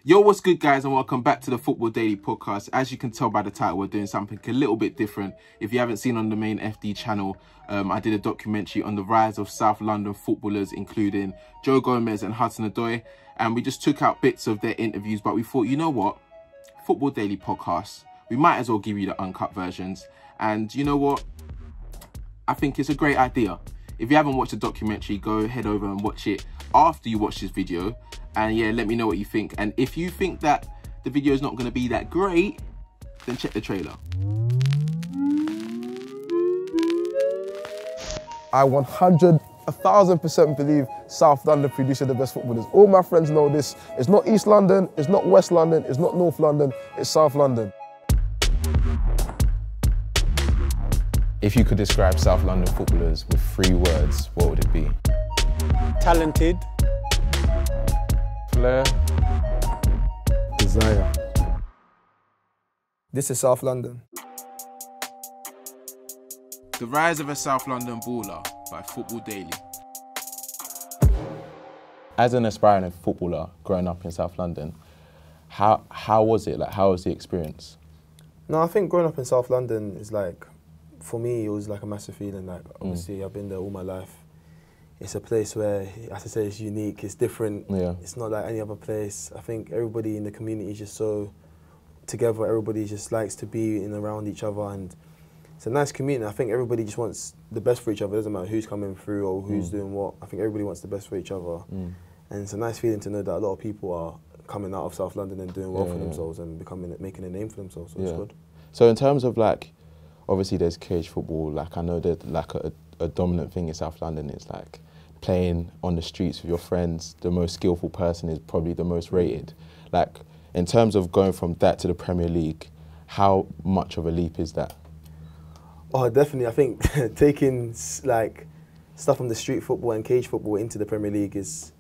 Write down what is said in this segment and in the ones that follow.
Yo, what's good, guys, and welcome back to the Football Daily podcast. As you can tell by the title, we're doing something a little bit different. If you haven't seen on the main FD channel, I did a documentary on the rise of South London footballers, including Joe Gomez and Hudson-Odoi, and we just took out bits of their interviews, but we thought, you know what? Football Daily podcast, we might as well give you the uncut versions. And you know what? I think it's a great idea. If you haven't watched the documentary, go head over and watch it after you watch this video. And yeah, let me know what you think. And if you think that the video is not going to be that great, then check the trailer. I 1,000% believe South London produces the best footballers. All my friends know this. It's not East London, it's not West London, it's not North London, it's South London. If you could describe South London footballers with 3 words, what would it be? Talented. Flair. Desire. This is South London. The Rise of a South London Baller by Football Daily. As an aspiring footballer growing up in South London, how was it? Like, how was the experience? No, I think growing up in South London is like, for me, it was like a massive feeling. Like, obviously, I've been there all my life. It's a place where, as I say, it's unique, it's different. Yeah. It's not like any other place. I think everybody in the community is just so together. Everybody just likes to be in around each other, and it's a nice community. I think everybody just wants the best for each other. It doesn't matter who's coming through or who's doing what. I think everybody wants the best for each other. And it's a nice feeling to know that a lot of people are coming out of South London and doing well for themselves and making a name for themselves, so it's good. So in terms of like, obviously there's cage football, like I know that like a dominant thing in South London is like playing on the streets with your friends. The most skillful person is probably the most rated. Like, in terms of going from that to the Premier League, how much of a leap is that? Oh, definitely. I think taking like stuff from the street football and cage football into the Premier League is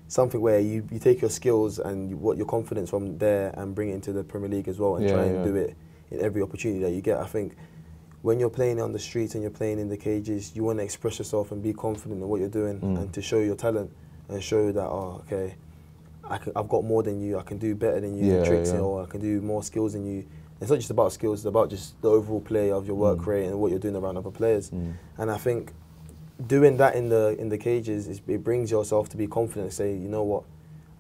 something where you take your skills and your confidence from there and bring it into the Premier League as well, and try and do it in every opportunity that you get. I think when you're playing on the streets and you're playing in the cages, you want to express yourself and be confident in what you're doing and to show your talent and show that, oh, okay, I've got more than you, I can do better than you, tricks, or I can do more skills than you. It's not just about skills, it's about just the overall play of your work rate and what you're doing around other players. And I think doing that in the cages, it brings yourself to be confident and say, you know what,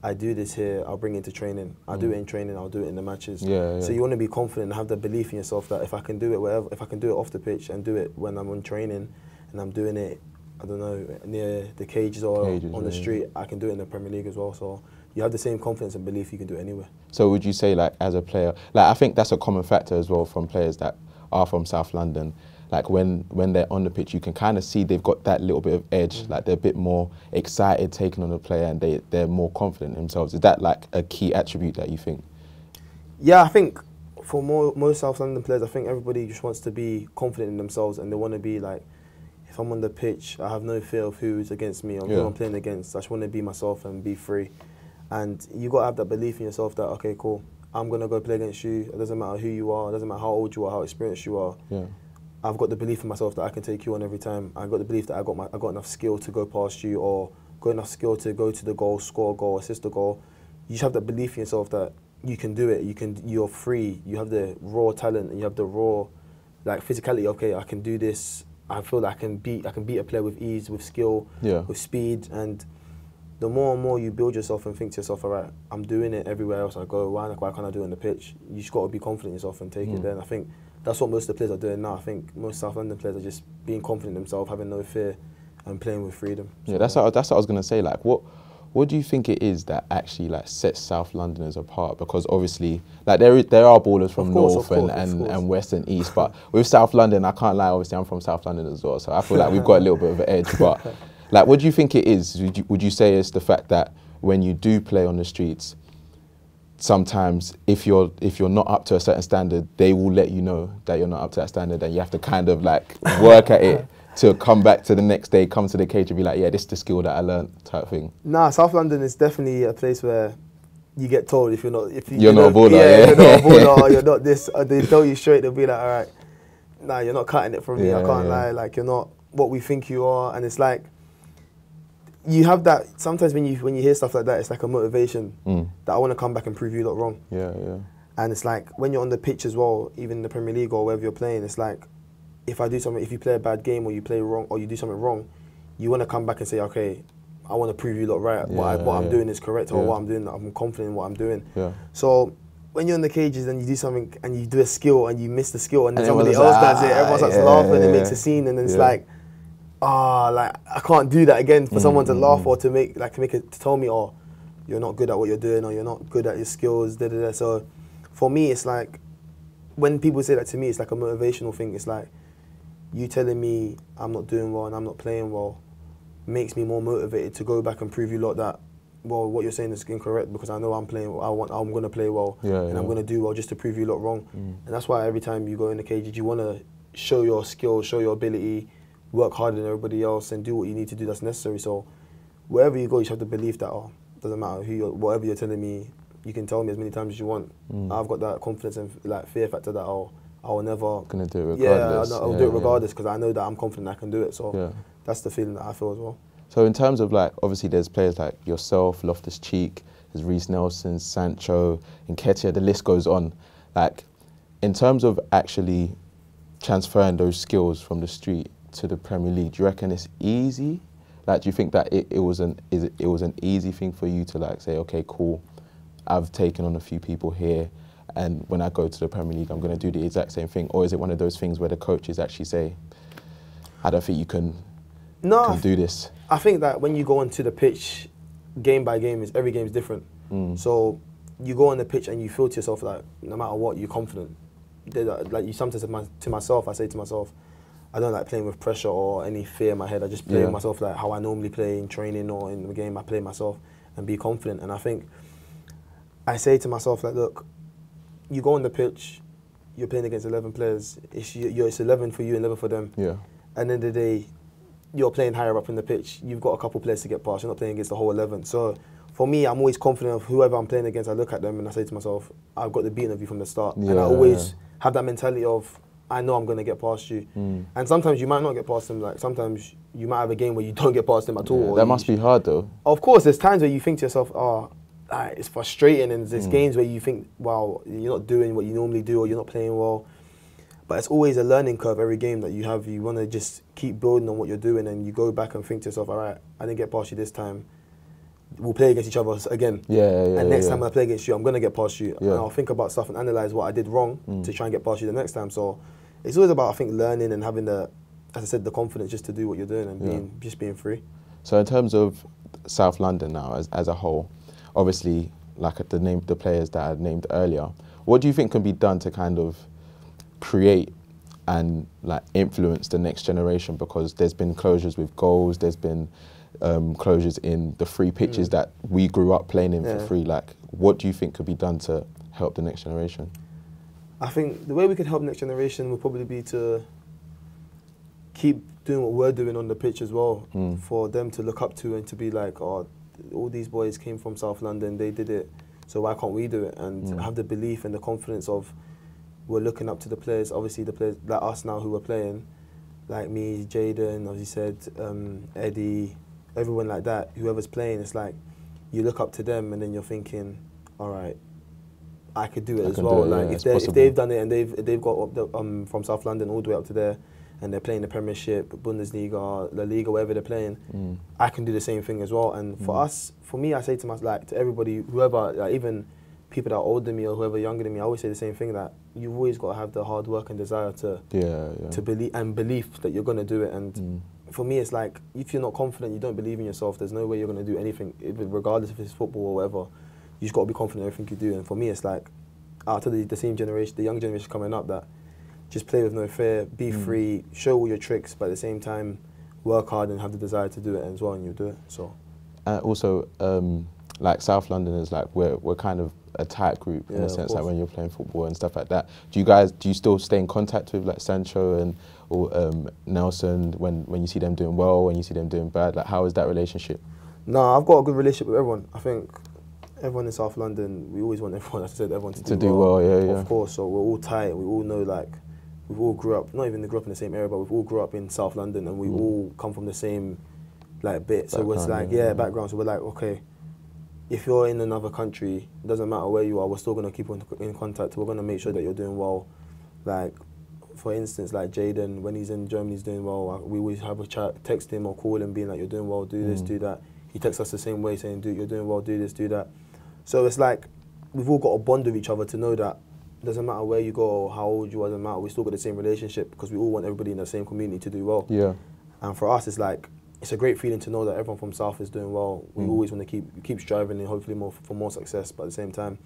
I do this here, I'll bring it to training. I'll do it in training, I'll do it in the matches. So you want to be confident and have the belief in yourself that if I can do it wherever, if I can do it off the pitch and do it when I'm on training and I'm doing it, I don't know, near the cages or on the street, I can do it in the Premier League as well. So you have the same confidence and belief you can do it anywhere. So would you say, like, as a player, like I think that's a common factor as well from players that are from South London. Like when they're on the pitch, you can kind of see they've got that little bit of edge, like they're a bit more excited taking on the player and they're more confident in themselves. Is that like a key attribute that you think? Yeah, I think for most South London players, I think everybody just wants to be confident in themselves and they want to be like, if I'm on the pitch, I have no fear of who's against me or who I'm playing against. I just want to be myself and be free. And you got to have that belief in yourself that, okay, cool, I'm going to go play against you. It doesn't matter who you are, it doesn't matter how old you are, how experienced you are. I've got the belief in myself that I can take you on every time. I've got the belief that I got enough skill to go past you, or got enough skill to go to the goal, score a goal, assist a goal. You just have that belief in yourself that you can do it. You're free. You have the raw talent and you have the raw, like, physicality. Okay, I can do this. I feel that I can beat a player with ease, with skill, with speed. And the more and more you build yourself and think to yourself, all right, I'm doing it everywhere else I go. Why can't I do it on the pitch? You just got to be confident in yourself and take it there. And I think that's what most of the players are doing now. I think most South London players are just being confident in themselves, having no fear, and playing with freedom. Yeah, that's what I was going to say. Like, what do you think it is that actually like sets South Londoners apart? Because obviously, like there are ballers from North and West and East, but with South London, I can't lie. Obviously, I'm from South London as well, so I feel like we've got a little bit of an edge. But like, what do you think it is? Would you say it's the fact that when you do play on the streets, sometimes if you're not up to a certain standard, they will let you know that you're not up to that standard, and you have to kind of like work at it to come back to the next day, come to the cage and be like, yeah, this is the skill that I learned, type thing. Nah, South London is definitely a place where you get told if you're not a baller, you're not a baller, or you're not this, or they tell you straight. They'll be like, all right, nah, you're not cutting it from me. I can't lie. Like, you're not what we think you are, and it's like, you have that sometimes when you hear stuff like that, it's like a motivation that I want to come back and prove you lot wrong. Yeah, yeah. And it's like when you're on the pitch as well, even in the Premier League or wherever you're playing, it's like if I do something, if you play a bad game or you play wrong or you do something wrong, you want to come back and say, okay, I want to prove you lot right. What I'm doing is correct, or what I'm doing, I'm confident in what I'm doing. Yeah. So when you're in the cages and you do something and you do a skill and you miss the skill and then somebody else does it, everyone starts laughing, it makes a scene, and then it's like, like I can't do that again for someone to laugh or to tell me, oh, you're not good at what you're doing, or you're not good at your skills, da da da. So for me, it's like when people say that to me, it's like a motivational thing. It's like you telling me I'm not doing well and I'm not playing well makes me more motivated to go back and prove you lot that, well, what you're saying is incorrect, because I know I'm playing. I'm going to play well, and I'm going to do well just to prove you lot wrong. And that's why every time you go in the cages, you want to show your skill, show your ability, work harder than everybody else, and do what you need to do that's necessary. So wherever you go, you should have the belief that, oh, doesn't matter whatever you're telling me, you can tell me as many times as you want. I've got that confidence and like fear factor that I will never gonna do it regardless. Yeah, I'll do it regardless, because I know that I'm confident I can do it. So that's the feeling that I feel as well. So in terms of like, obviously there's players like yourself, Loftus-Cheek, there's Reece Nelson, Sancho, Nketiah, the list goes on. Like, in terms of actually transferring those skills from the street to the Premier League, do you reckon it's easy? Like, do you think that it was an easy thing for you to like say, okay, cool, I've taken on a few people here, and when I go to the Premier League, I'm going to do the exact same thing? Or is it one of those things where the coaches actually say, I don't think you can do this? I think that when you go onto the pitch, game by game, every game is different. So you go on the pitch and you feel to yourself like, no matter what, you're confident. Like you sometimes to myself, I say to myself, I don't like playing with pressure or any fear in my head. I just play with myself like how I normally play in training or in the game. I play myself and be confident. And I think I say to myself like, look, you go on the pitch, you're playing against 11 players. It's 11 for you and 11 for them. Yeah. And then the day, you're playing higher up in the pitch. You've got a couple players to get past. You're not playing against the whole 11. So for me, I'm always confident of whoever I'm playing against. I look at them and I say to myself, I've got the beating of you from the start. And I always have that mentality of, I know I'm going to get past you. And sometimes you might not get past them. Like sometimes you might have a game where you don't get past them at all. That must be hard though. Of course, there's times where you think to yourself, oh, it's frustrating, and there's games where you think, wow, you're not doing what you normally do, or you're not playing well. But it's always a learning curve every game that you have. You want to just keep building on what you're doing, and you go back and think to yourself, all right, I didn't get past you this time. We'll play against each other again. And next time I play against you, I'm going to get past you. And I'll think about stuff and analyse what I did wrong to try and get past you the next time. So it's always about, I think, learning and having the, as I said, the confidence just to do what you're doing and just being free. So in terms of South London now as a whole, obviously, like the players that I named earlier, what do you think can be done to kind of create and like influence the next generation? Because there's been closures with goals, there's been closures in the free pitches that we grew up playing in for free. Like, what do you think could be done to help the next generation? I think the way we could help the next generation would probably be to keep doing what we're doing on the pitch as well, for them to look up to and to be like, oh, all these boys came from South London, they did it, so why can't we do it? And have the belief and the confidence of, we're looking up to the players, obviously the players like us now who are playing, like me, Jadon, as you said, Eddie, everyone like that, whoever's playing, it's like you look up to them and then you're thinking, all right, I could do it as well. Like if they've done it and they've got up from South London all the way up to there, and they're playing the Premiership, Bundesliga, La Liga, wherever they're playing, I can do the same thing as well. And for me, I say to myself, like to everybody, whoever, like even people that are older than me or whoever younger than me, I always say the same thing, that you've always got to have the hard work and desire to believe and belief that you're going to do it. And for me, it's like, if you're not confident, you don't believe in yourself, there's no way you're going to do anything, regardless if it's football or whatever. You just got to be confident in everything you do. And for me, it's like, out to the same generation, the young generation coming up, that just play with no fear, be free, show all your tricks, but at the same time, work hard and have the desire to do it as well, and you'll do it. So, also, like South Londoners, like we're kind of a tight group in a sense, like when you're playing football and stuff like that. Do you still stay in contact with like Sancho or Nelson when you see them doing well, when you see them doing bad? Like, how is that relationship? No, I've got a good relationship with everyone. I think everyone in South London, we always want everyone, as I said, everyone to do well. Of course, so we're all tight. We all know, like, we've all grew up, not even grew up in the same area, but we've all grew up in South London, and we all come from the same like bit. So it's like background. So we're like, okay, if you're in another country, it doesn't matter where you are, we're still gonna keep in contact. We're gonna make sure that you're doing well. Like, for instance, like Jadon, when he's in Germany, he's doing well. We always have a chat, text him or call him, being like, you're doing well, do this, do that. He texts us the same way, saying, you're doing well, do this, do that. So it's like, we've all got a bond with each other to know that it doesn't matter where you go or how old you are, doesn't matter, we still got the same relationship because we all want everybody in the same community to do well. Yeah. And for us, it's like, it's a great feeling to know that everyone from South is doing well. We always want to keep striving and hopefully for more success, but at the same time,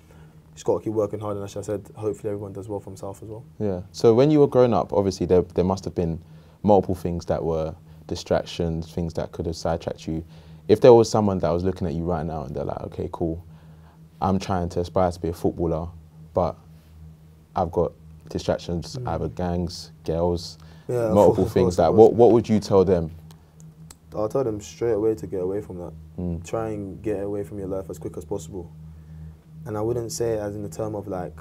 just got to keep working hard, and as I said, hopefully everyone does well from South as well. Yeah. So when you were growing up, obviously there must have been multiple things that were distractions, things that could have sidetracked you. If there was someone that was looking at you right now and they're like, okay, cool, I'm trying to aspire to be a footballer, but I've got distractions, either gangs, girls, multiple things. Like, what would you tell them? I'll tell them straight away to get away from that. Try and get away from your life as quick as possible. And I wouldn't say it as in the term of like,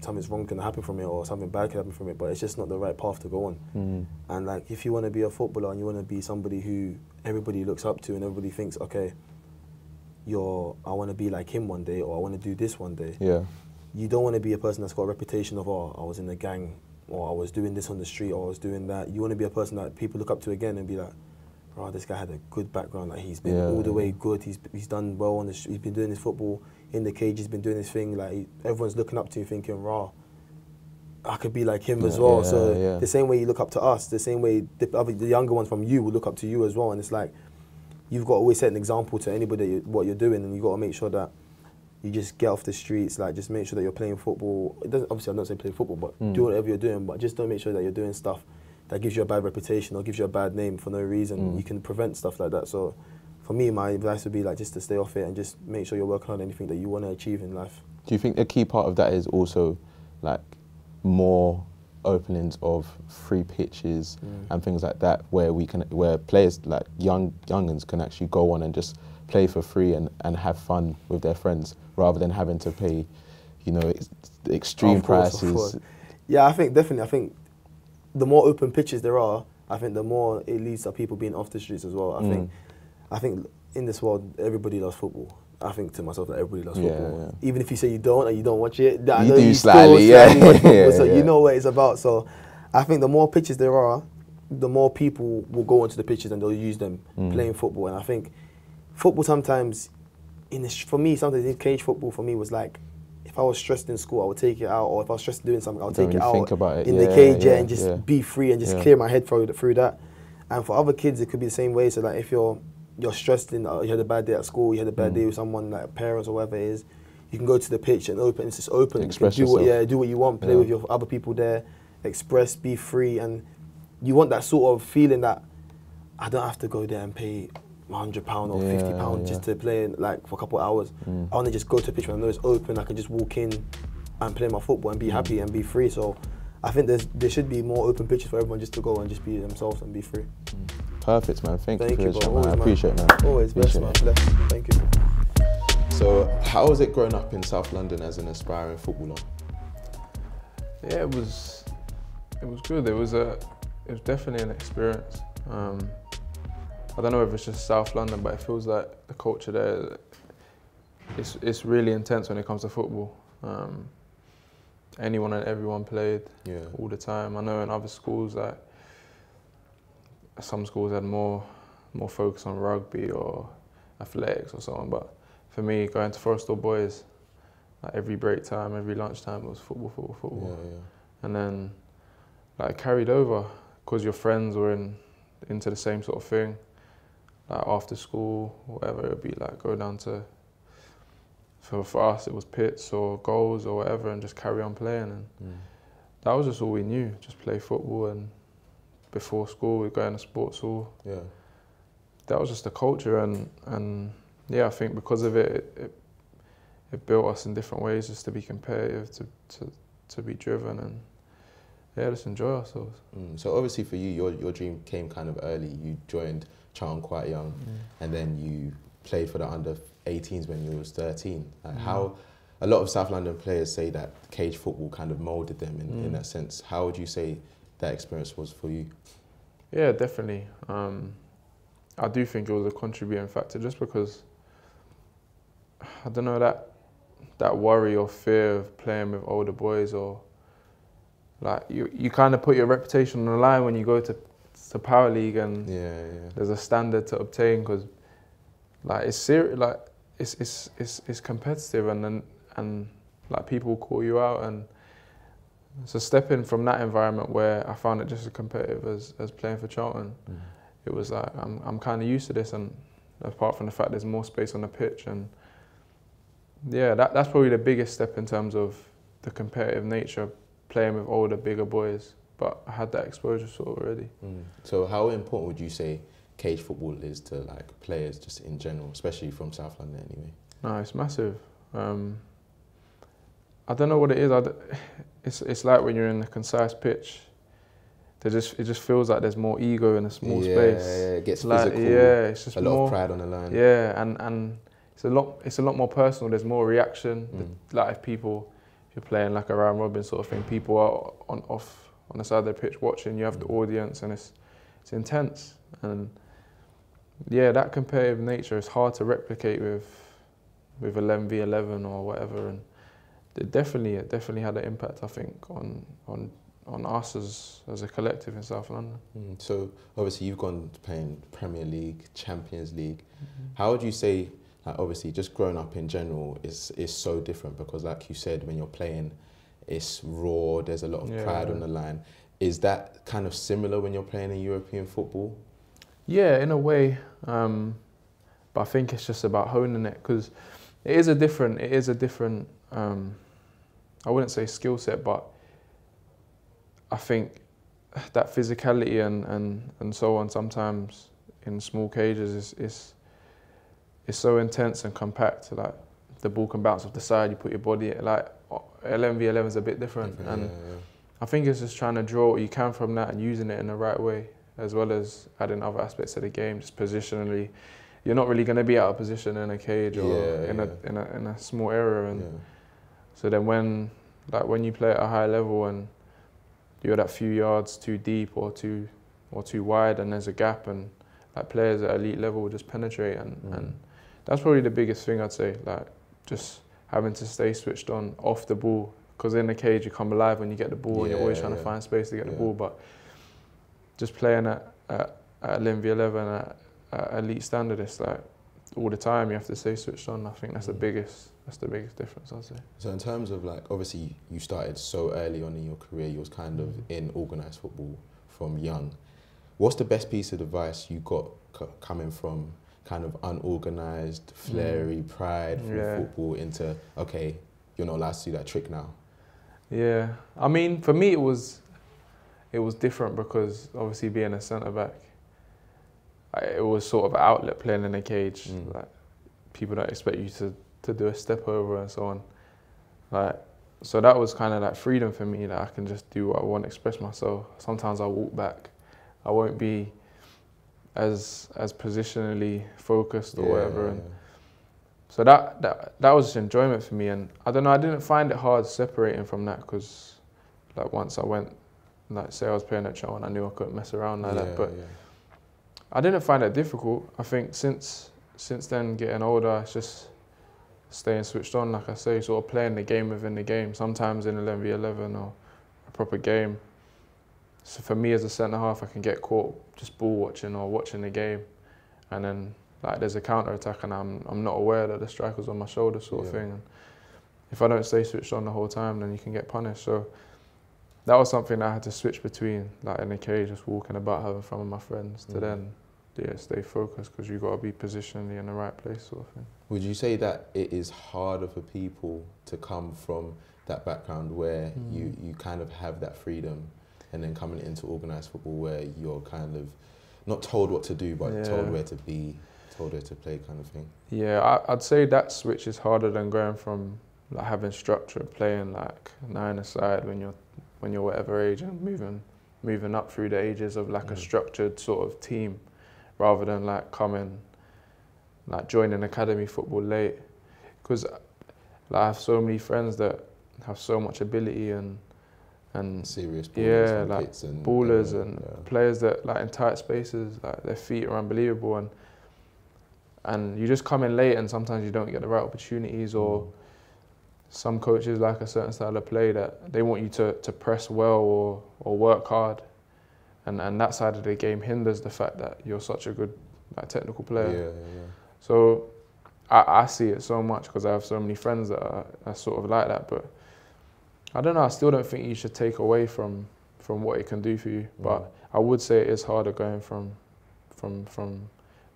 something's wrong gonna happen from it or something bad can happen from it, but it's just not the right path to go on. And like, if you want to be a footballer and you want to be somebody who everybody looks up to and everybody thinks, okay, I want to be like him one day, or I want to do this one day. Yeah. You don't want to be a person that's got a reputation of, oh, I was in a gang, or I was doing this on the street, or I was doing that. You want to be a person that people look up to again and be like, oh, this guy had a good background. Like, he's been all the way good. He's done well on the street. He's been doing his football in the cage. He's been doing his thing. Like, everyone's looking up to him, thinking, "Raw, I could be like him as well." So the same way you look up to us, the same way the younger ones from you will look up to you as well. And it's like, you've got to always set an example to anybody what you're doing, and you got to make sure that you just get off the streets. Like, just make sure that you're playing football. Obviously, I'm not saying play football, but do whatever you're doing. But just don't make sure that you're doing stuff that gives you a bad reputation or gives you a bad name for no reason. You can prevent stuff like that. So for me, my advice would be like just to stay off it and just make sure you're working on anything that you want to achieve in life. Do you think a key part of that is also like more openings of free pitches and things like that, where players like youngins can actually go on and just play for free and have fun with their friends rather than having to pay, you know, extreme prices? Yeah, I think the more open pitches there are, I think the more it leads to people being off the streets as well. I think in this world, everybody loves football. I think to myself that everybody loves football. Yeah. Even if you say you don't and you don't watch it, I know you slightly watch football, so you know what it's about. So I think the more pitches there are, the more people will go onto the pitches and they'll use them playing football. And I think football sometimes, for me, sometimes in cage football for me was like, if I was stressed in school, I would take it out, or if I was stressed doing something, I would take it out in the cage and just be free and just clear my head through that. And for other kids, it could be the same way. So like, if you're stressed you had a bad day at school, you had a bad day with someone, like parents or whatever it is, you can go to the pitch and it's just open. Express yourself. Do what you want, play with your other people there, express, be free, and you want that sort of feeling that I don't have to go there and pay £100 or £50 just to play like for a couple of hours. I want to just go to the pitch when I know it's open. I can just walk in and play my football and be happy and be free. So I think there should be more open pitches for everyone just to go and just be themselves and be free. Perfect, man. Thank you for you, the chat, man. I appreciate it, man. Always blessed, man. Blessed. Thank you. So how was it growing up in South London as an aspiring footballer? Yeah, it was good. It was definitely an experience. I don't know if it's just South London, but it feels like the culture there, it's really intense when it comes to football. Anyone and everyone played all the time. I know in other schools, like some schools had more focus on rugby or athletics or so on, but for me, going to Forest Hill Boys, like every break time, every lunchtime, it was football. And then like carried over because your friends were into the same sort of thing. Like after school, whatever, it would be like go down to, for us it was pits or goals or whatever, and just carry on playing. And that was just all we knew, just play football. And before school we'd go in the sports hall. Yeah. That was just the culture, and yeah, I think because of it built us in different ways, just to be competitive, to be driven, and yeah, just enjoy ourselves. So obviously for you, your dream came kind of early. You joined Charlton quite young, and then you played for the under-18s when you was 13. Like how a lot of South London players say that cage football kind of moulded them in that sense. How would you say that experience was for you? Yeah, definitely. I do think it was a contributing factor, just because, I don't know, that worry or fear of playing with older boys, or like you kind of put your reputation on the line when you go to Power League, and there's a standard to obtain, because like it's serious, like it's competitive, and like people will call you out, and so stepping from that environment where I found it just as competitive as playing for Charlton, it was like I'm kind of used to this, and apart from the fact there's more space on the pitch, and yeah, that's probably the biggest step in terms of the competitive nature, playing with older, bigger boys. But I had that exposure sort of already. So how important would you say cage football is to like players just in general, especially from South London anyway? No, it's massive. I don't know what it is. It's like when you're in a concise pitch, it just feels like there's more ego in a small space. Yeah, it gets like, physical. Yeah, it's just a lot of pride on the line. Yeah, and it's a lot more personal. There's more reaction. Like if you're playing like a round robin sort of thing, people are on the side of the pitch watching. You have the audience, and it's intense. And yeah, that competitive nature is hard to replicate with 11v11 or whatever. And it definitely had an impact, I think, on us as a collective in South London. So obviously you've gone to playing Premier League, Champions League. How would you say, like, obviously just growing up in general is so different, because like you said, when you're playing, it's raw, there's a lot of pride on the line. Is that kind of similar when you're playing in European football? Yeah, in a way, but I think it's just about honing it, because it is a different, I wouldn't say skill set, but I think that physicality and so on sometimes in small cages is so intense and compact. Like the ball can bounce off the side, you put your body, like 11v11 is a bit different. I think it's just trying to draw what you can from that and using it in the right way, as well as adding other aspects of the game, just positionally. You're not really going to be out of position in a cage or in a small area, and so then when you play at a high level and you're that few yards too deep or too wide, and there's a gap, and like players at elite level will just penetrate, and that's probably the biggest thing I'd say. Like just having to stay switched on off the ball, because in the cage you come alive when you get the ball, and you're always trying to find space to get the ball. But just playing at 11v11 at elite standard, it's like all the time you have to stay switched on. I think that's the biggest difference, I'd say. So in terms of like, obviously you started so early on in your career, you was kind of in organised football from young. What's the best piece of advice you got coming from kind of unorganised, flary pride from football into, okay, you're not allowed to do that trick now? Yeah, I mean, for me it was different, because obviously being a centre-back, it was sort of an outlet playing in a cage. Like people don't expect you to do a step over and so on. Like, so that was kind of like freedom for me, that I can just do what I want, express myself. Sometimes I'll walk back. I won't be as positionally focused or whatever. And so that was just enjoyment for me. And I don't know, I didn't find it hard separating from that, because like once I went, like say I was playing at Charlton, I knew I couldn't mess around like that. But I didn't find it difficult. I think since then, getting older, it's just staying switched on, like I say, sort of playing the game within the game, sometimes in 11v11 or a proper game. So for me as a centre-half, I can get caught just ball watching or watching the game, and then like there's a counter-attack and I'm not aware that the striker's on my shoulder sort of thing. And if I don't stay switched on the whole time, then you can get punished. So that was something I had to switch between, like in the cage, just walking about having fun with my friends, to then stay focused, because you've got to be positionally in the right place sort of thing. Would you say that it is harder for people to come from that background where you kind of have that freedom, and then coming into organised football where you're kind of not told what to do, but told where to be, told where to play kind of thing? Yeah, I'd say that switch is harder than going from like having structure, playing like 9-a-side when you're whatever age, and moving up through the ages of like a structured sort of team, rather than like joining academy football late. Because like, I have so many friends that have so much ability and and serious ballers, like pits and ballers and players that like in tight spaces, like their feet are unbelievable, and you just come in late and sometimes you don't get the right opportunities, or some coaches like a certain style of play that they want you to press well or work hard, and that side of the game hinders the fact that you're such a good like technical player. So I see it so much because I have so many friends that are sort of like that, but I don't know, I still don't think you should take away from what it can do for you. But I would say it is harder going from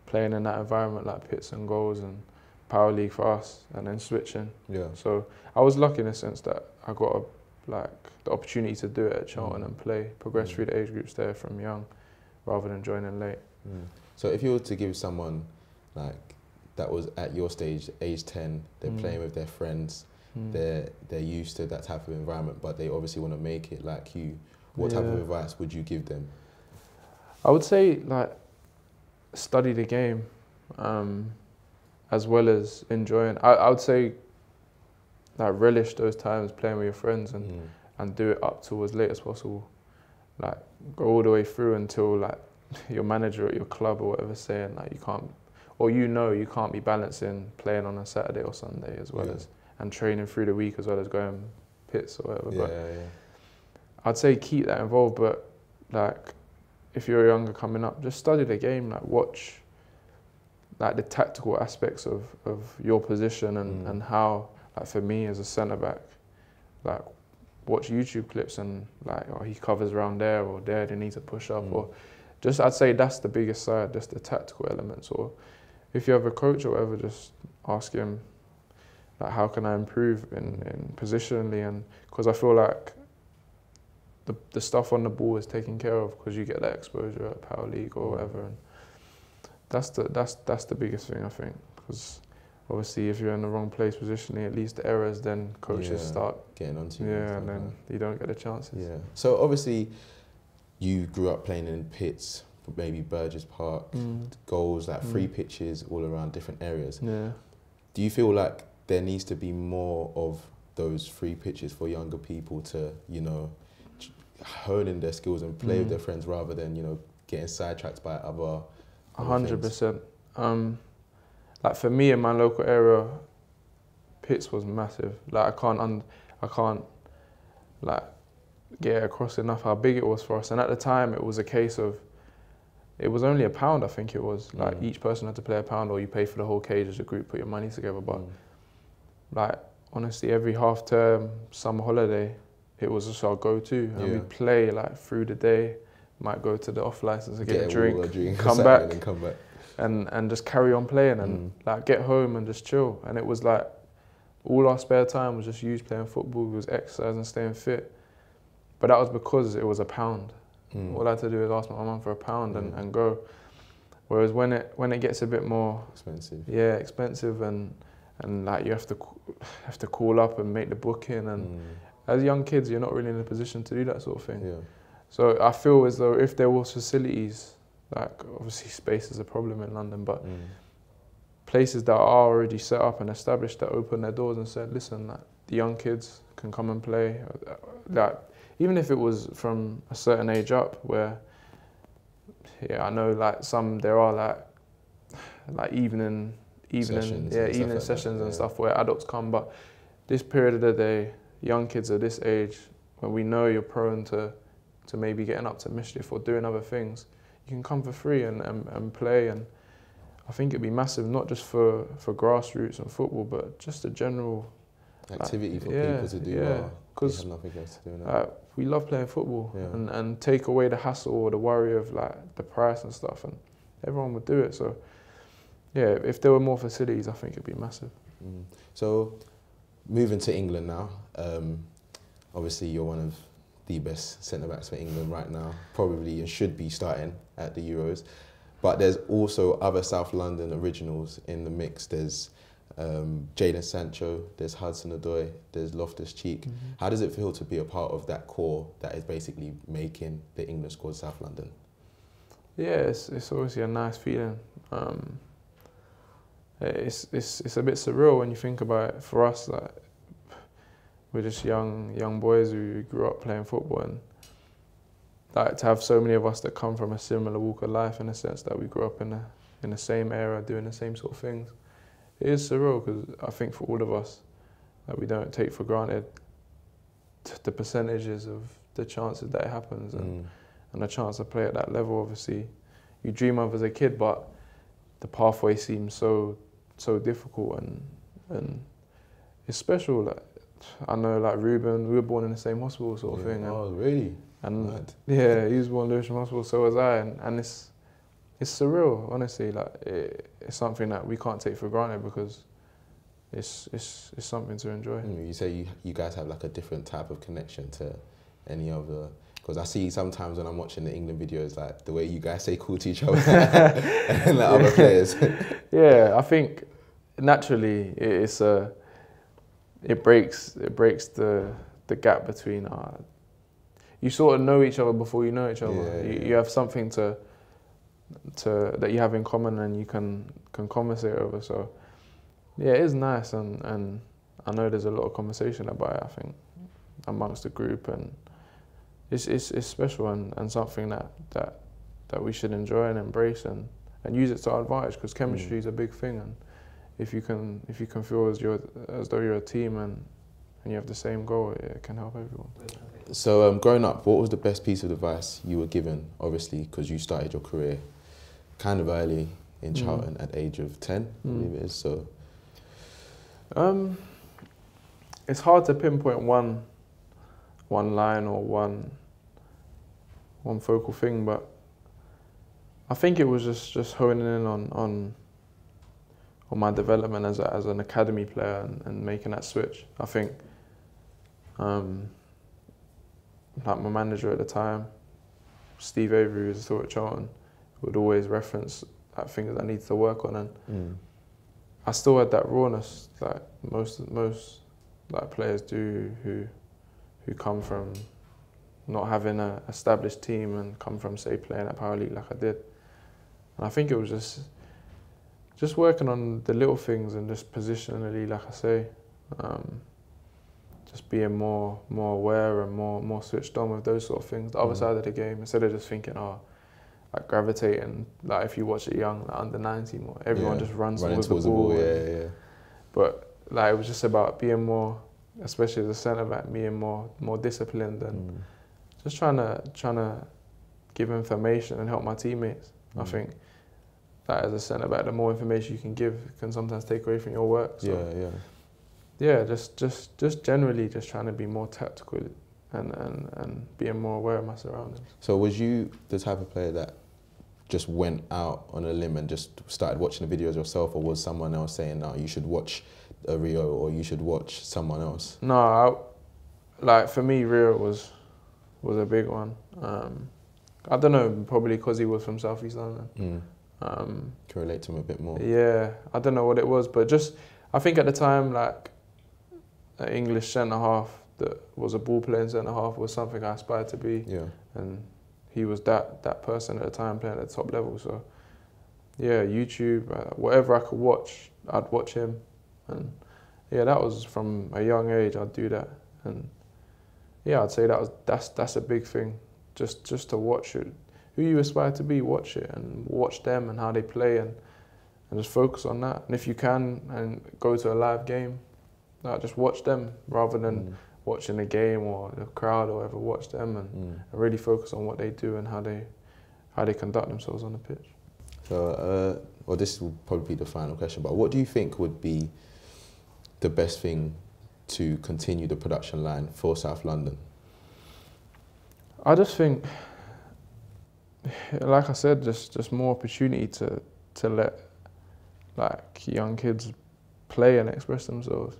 playing in that environment like pits and goals and power league for us, and then switching. So I was lucky in the sense that I got the opportunity to do it at Charlton and progress through the age groups there from young, rather than joining late. So if you were to give someone like that was at your stage, age 10, they're playing with their friends, they're used to that type of environment, but they obviously want to make it like you, what type of advice would you give them? I would say like study the game, as well as enjoying. I would say like relish those times playing with your friends and do it up to as late as possible. Like go all the way through until like your manager at your club or whatever saying like you can't, or you can't be balancing playing on a Saturday or Sunday as well as, and training through the week as well as going pits or whatever. But I'd say keep that involved, but like if you're younger coming up, just study the game, like watch like the tactical aspects of your position and how, like for me as a centre back, like watch YouTube clips and like, oh, he covers around there or there, they need to push up, or just, I'd say that's the biggest side, just the tactical elements. Or if you have a coach or whatever, just ask him, like, how can I improve in positionally? And because I feel like the stuff on the ball is taken care of because you get that exposure at Power League or whatever. And that's the biggest thing, I think, because obviously if you're in the wrong place positionally, at least the errors, then coaches start getting onto you. Yeah, and then you don't get the chances. Yeah. So obviously you grew up playing in pits, maybe Burgess Park, goals, like free pitches all around different areas. Yeah. Do you feel like there needs to be more of those free pitches for younger people to, you know, hone in their skills and play with their friends rather than, you know, getting sidetracked by other 100%. Like for me in my local area, pits was massive. Like I can't like get across enough how big it was for us. And at the time it was a case of, it was only £1, I think it was. Like each person had to play £1, or you pay for the whole cage as a group, put your money together. But like honestly, every half term, summer holiday, it was just our go-to. And we'd play like through the day, might go to the off license and get a drink, come back. And just carry on playing and like get home and just chill. And it was like all our spare time was just used playing football. It was exercise and staying fit. But that was because it was £1. All I had to do is ask my mum for £1 and go. Whereas when it gets a bit more expensive, expensive and like you have to call up and make the booking, and as young kids you're not really in a position to do that sort of thing. So I feel as though if there was facilities, like obviously space is a problem in London, but places that are already set up and established that open their doors and said, listen, like, the young kids can come and play. Like, even if it was from a certain age up, where, I know like there are like evening sessions, and stuff where adults come, but this period of the day, young kids at this age, when we know you're prone to maybe getting up to mischief or doing other things, you can come for free and play. And I think it'd be massive, not just for grassroots and football, but just a general activity for people to do. Because have nothing else to do now. We love playing football and take away the hassle or the worry of like the price and stuff, and everyone would do it. So yeah, if there were more facilities, I think it'd be massive. So moving to England now, obviously you're one of the best centre-backs for England right now, probably, and should be starting at the Euros. But there's also other South London originals in the mix. There's Jadon Sancho, there's Hudson-Odoi, there's Loftus-Cheek. How does it feel to be a part of that core that is basically making the England squad South London? Yeah, it's obviously a nice feeling. It's a bit surreal when you think about it. For us, like, we're just young boys who grew up playing football, and like to have so many of us that come from a similar walk of life in the sense that we grew up in the same era doing the same sort of things. It is surreal because I think for all of us that we don't take for granted the percentages of the chances that it happens and the chance to play at that level. Obviously, you dream of as a kid, but the pathway seems so difficult and it's special. Like, I know, like Ruben, we were born in the same hospital, sort of thing. Oh, really? And Mad. yeah, he was born in Lewisham Hospital, so was I, and it's surreal, honestly. Like it's something that we can't take for granted because it's something to enjoy. You say you guys have like a different type of connection to any other. Because I see sometimes when I'm watching the England videos, like the way you guys say cool to each other and the other players. Yeah, I think naturally it breaks the gap between you sort of know each other before you know each other. Yeah, you have something that you have in common and you can conversate over. So yeah, it is nice, and I know there's a lot of conversation about it, I think, amongst the group, and it's special and something that we should enjoy and embrace and use it to our advantage, because chemistry is a big thing, and if you can feel as though you're a team and you have the same goal, it can help everyone. So growing up, what was the best piece of advice you were given? Obviously, because you started your career kind of early in Charlton at the age of 10, I believe it is. So, it's hard to pinpoint one line or one focal thing, but I think it was just honing in on my development as an academy player and making that switch. I think like my manager at the time, Steve Avery, who was still at Charlton, would always reference like things I needed to work on, and I still had that rawness like most like players do who come from not having an established team and come from, say, playing at Power League like I did. And I think it was just working on the little things and just positionally, like I say, just being more aware and more switched on with those sort of things. The other side of the game, instead of just thinking, like gravitating, like if you watch it young, like under 19, everyone just runs towards the ball. Yeah. But like it was just about being more, especially as a centre back, being more disciplined and just trying to give information and help my teammates. I think that as a centre back, the more information you can give can sometimes take away from your work. So yeah, just generally just trying to be more tactical and being more aware of my surroundings. So was you the type of player that just went out on a limb and just started watching the videos yourself, or was someone else saying, no, you should watch a Rio or you should watch someone else? No, like for me, Rio was a big one. I don't know, probably because he was from South East London. Can relate to him a bit more. Yeah, I don't know what it was, but just I think at the time, like an English centre half that was a ball playing centre half was something I aspired to be. Yeah. And he was that person at the time playing at the top level. So yeah, YouTube, whatever I could watch, I'd watch him. And yeah, that was from a young age. I'd do that, and yeah, I'd say that's a big thing. Just to watch it, who you aspire to be, watch it and watch them and how they play, and just focus on that. And if you can, and go to a live game, just watch them rather than watching the game or the crowd or whatever. Watch them and really focus on what they do and how they conduct themselves on the pitch. So, well, this will probably be the final question, but what do you think would be the best thing to continue the production line for South London? I just think, like I said, just more opportunity to let like young kids play and express themselves.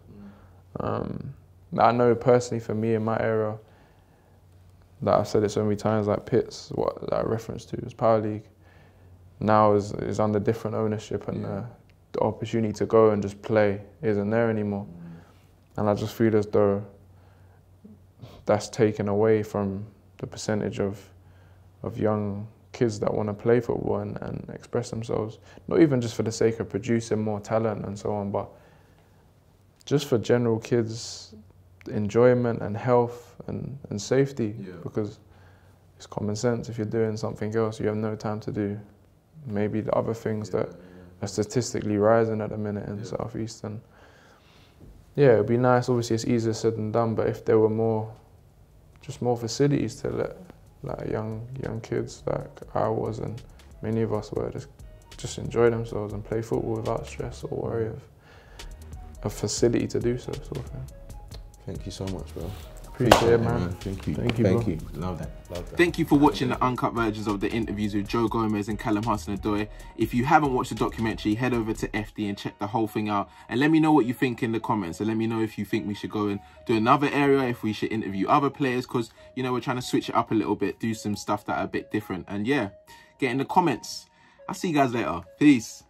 I know personally for me in my era, that I've said it so many times, like Pitts, what that I reference to is Power League, now is under different ownership, and the opportunity to go and just play isn't there anymore. And I just feel as though that's taken away from the percentage of young kids that want to play football and express themselves, not even just for the sake of producing more talent and so on, but just for general kids enjoyment and health and safety, because it's common sense. If you're doing something else, you have no time to do maybe the other things that are statistically rising at the minute in South East. And yeah, it'd be nice. Obviously, it's easier said than done, but if there were more facilities to let like young kids like I was and many of us were, just enjoy themselves and play football without stress or worry of a facility to do so, sort of thing. Thank you so much, bro. Appreciate it, man. Thank you. Thank you, Thank bro. you. Love that. Thank you for watching the uncut versions of the interviews with Joe Gomez and Callum Hudson-Odoi. If you haven't watched the documentary, head over to FD and check the whole thing out. And let me know what you think in the comments. And let me know if you think we should go and do another area, if we should interview other players, because, you know, we're trying to switch it up a little bit, do some stuff that are a bit different. And yeah, get in the comments. I'll see you guys later. Peace.